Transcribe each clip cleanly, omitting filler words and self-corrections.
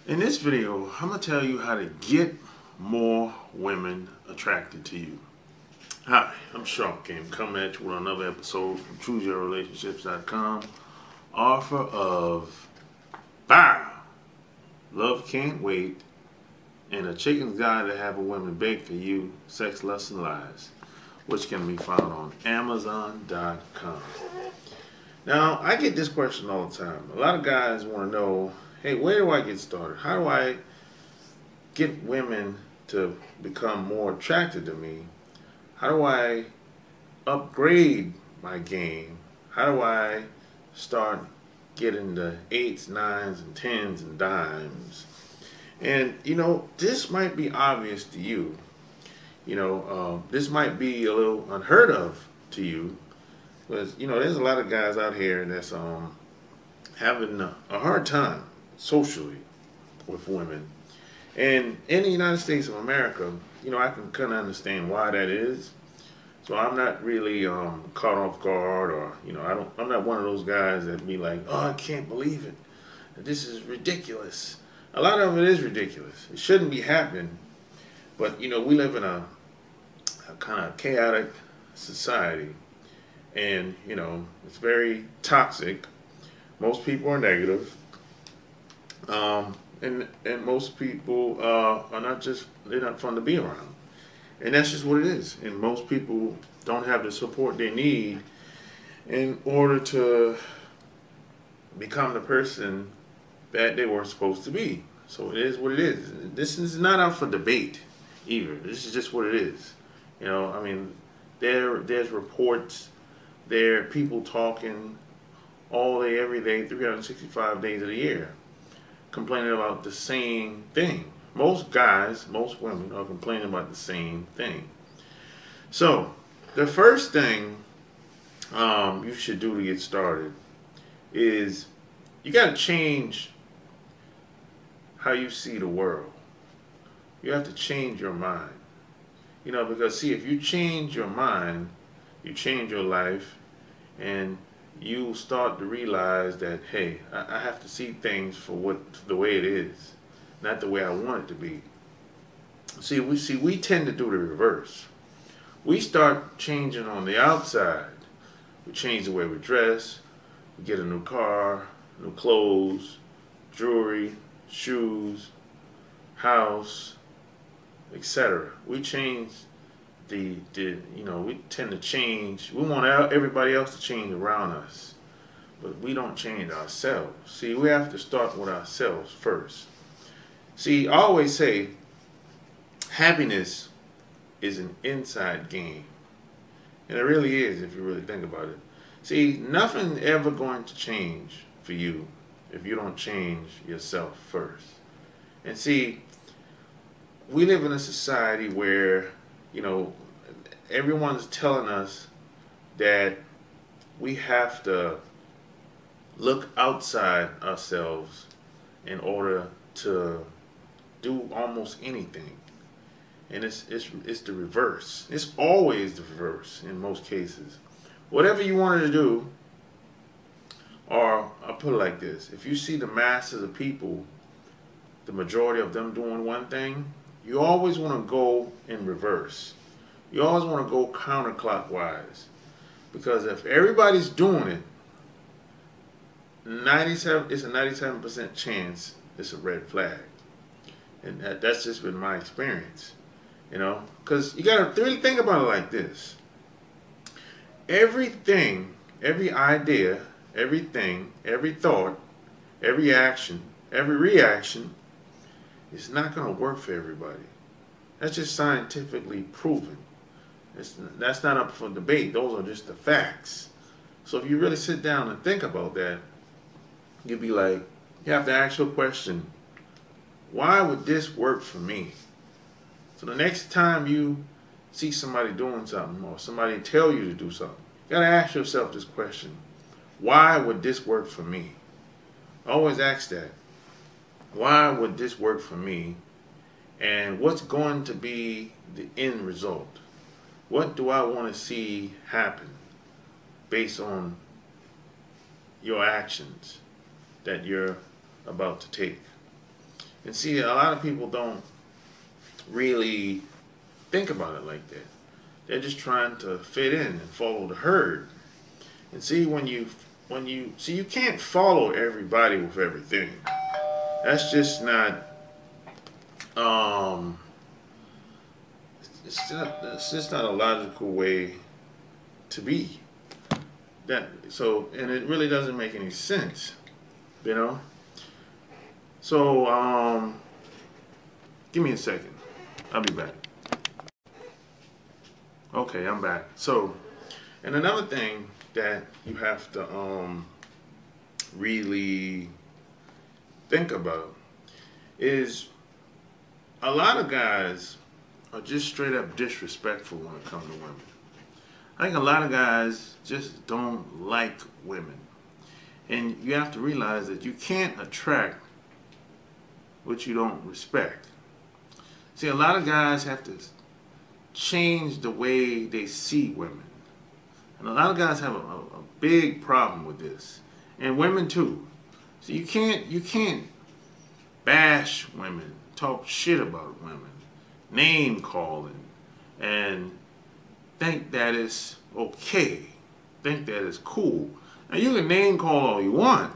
In this video, I'm going to tell you how to get more women attracted to you. Hi, I'm Shark Game, coming at you with another episode from ChooseYourRelationships.com. Offer of fire, love can't wait, and a chicken's guide to have a woman beg for you, sex, lust, and lies, which can be found on Amazon.com. Now, I get this question all the time. A lot of guys want to know, hey, where do I get started? How do I get women to become more attracted to me? How do I upgrade my game? How do I start getting the 8s, 9s, and 10s and dimes? And, this might be obvious to you. This might be a little unheard of to you. Because, there's a lot of guys out here that's having a hard time socially with women. And in the United States of America, I can kind of understand why that is. So I'm not really caught off guard, or I'm not one of those guys that be like, oh, I can't believe it. This is ridiculous. A lot of it is ridiculous. It shouldn't be happening. But we live in a kind of chaotic society, and it's very toxic. Most people are negative. And most people are they're not fun to be around. And that's just what it is. And most people don't have the support they need in order to become the person that they were supposed to be. So it is what it is. This is not out for debate either. This is just what it is. There's reports, there are people talking all day, every day, 365 days of the year, complaining about the same thing. Most guys, most women are complaining about the same thing. So, the first thing you should do to get started is you got to change how you see the world. You have to change your mind. Because see, if you change your mind, you change your life, and you start to realize that, hey, I have to see things for the way it is, not the way I want it to be. We tend to do the reverse. We start changing on the outside. We change the way we dress. We get a new car, new clothes, jewelry, shoes, house, etc. We change we tend to change. We want everybody else to change around us, but we don't change ourselves. See, we have to start with ourselves first. See, I always say happiness is an inside game, and it really is if you really think about it. See, nothing's ever going to change for you if you don't change yourself first. And see, we live in a society where everyone's telling us that we have to look outside ourselves in order to do almost anything. And it's the reverse. It's always the reverse in most cases. Whatever you wanted to do, or I'll put it like this, if you see the masses of people, the majority of them doing one thing, you always want to go in reverse. You always want to go counterclockwise. Because if everybody's doing it, it's a 97% chance it's a red flag. And that's just been my experience. Because you got to really think about it like this. Everything, every idea, everything, every thought, every action, every reaction is not going to work for everybody. That's just scientifically proven. That's not up for debate. Those are just the facts. So if you really sit down and think about that, you'd be like, you have to ask your question, why would this work for me? So the next time you see somebody doing something, or somebody tell you to do something, you got to ask yourself this question, why would this work for me? Always ask that. Why would this work for me? And what's going to be the end result? What do I want to see happen based on your actions that you're about to take? And see, a lot of people don't really think about it like that. They're just trying to fit in and follow the herd. And see, when you see, you can't follow everybody with everything. That's just not it's just not a logical way to be. And it really doesn't make any sense, you know. So give me a second. I'll be back. Okay, I'm back. So, and another thing that you have to really think about is a lot of guys are just straight up disrespectful when it comes to women. I think a lot of guys just don't like women. And you have to realize that you can't attract what you don't respect. See, a lot of guys have to change the way they see women. And a lot of guys have a big problem with this. And women too. So you can't bash women, talk shit about women, name calling, and think that it's okay, think that it's cool. Now you can name call all you want,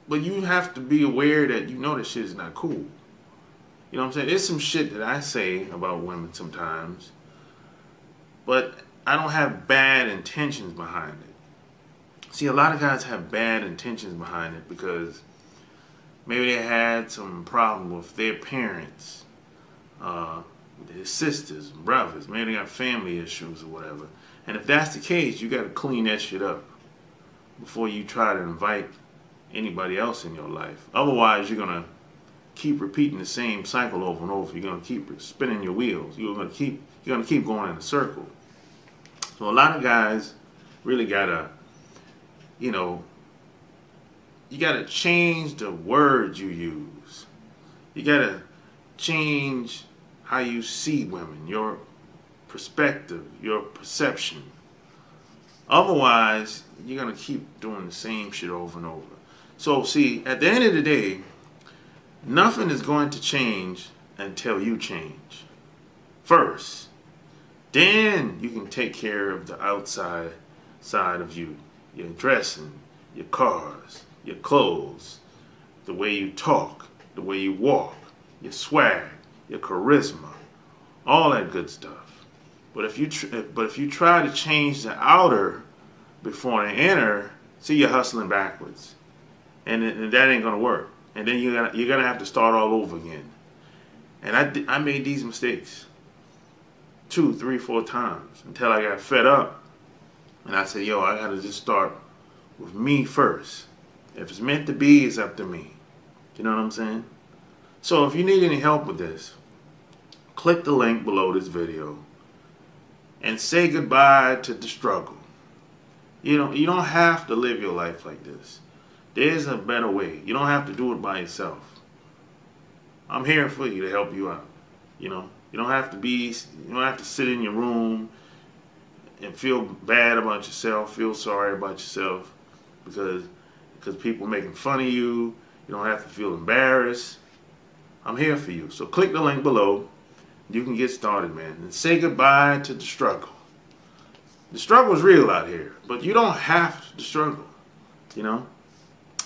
but you have to be aware that you know this shit is not cool. You know what I'm saying? There's some shit that I say about women sometimes, but I don't have bad intentions behind it. See, a lot of guys have bad intentions behind it because maybe they had some problem with their parents, their sisters, brothers. Maybe they got family issues or whatever. And if that's the case, you got to clean that shit up before you try to invite anybody else in your life. Otherwise, you're going to keep repeating the same cycle over and over. You're going to keep spinning your wheels. You're going to keep going in a circle. So a lot of guys really gotta, you gotta change the words you use. You gotta change how you see women, your perspective, your perception. Otherwise, you're gonna keep doing the same shit over and over. So see, at the end of the day, nothing is going to change until you change first. Then you can take care of the outside side of you. Your dressing, your cars, your clothes, the way you talk, the way you walk, your swag, your charisma, all that good stuff. But if you try to change the outer before the inner, see, you're hustling backwards, and that ain't gonna work. And then you're gonna have to start all over again. And I made these mistakes 2, 3, 4 times until I got fed up, and I said, yo, I gotta just start with me first. If it's meant to be, it's up to me. You know what I'm saying? So if you need any help with this, click the link below this video and say goodbye to the struggle. You don't have to live your life like this. There's a better way. You don't have to do it by yourself. I'm here for you to help you out. You don't have to sit in your room and feel bad about yourself, feel sorry about yourself because people making fun of you. You don't have to feel embarrassed. I'm here for you. So click the link below. You can get started, man. And say goodbye to the struggle. The struggle is real out here, but you don't have to struggle,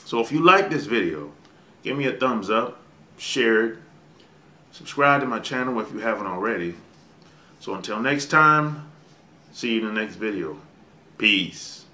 So if you like this video, give me a thumbs up, share it, subscribe to my channel if you haven't already. So until next time, see you in the next video. Peace.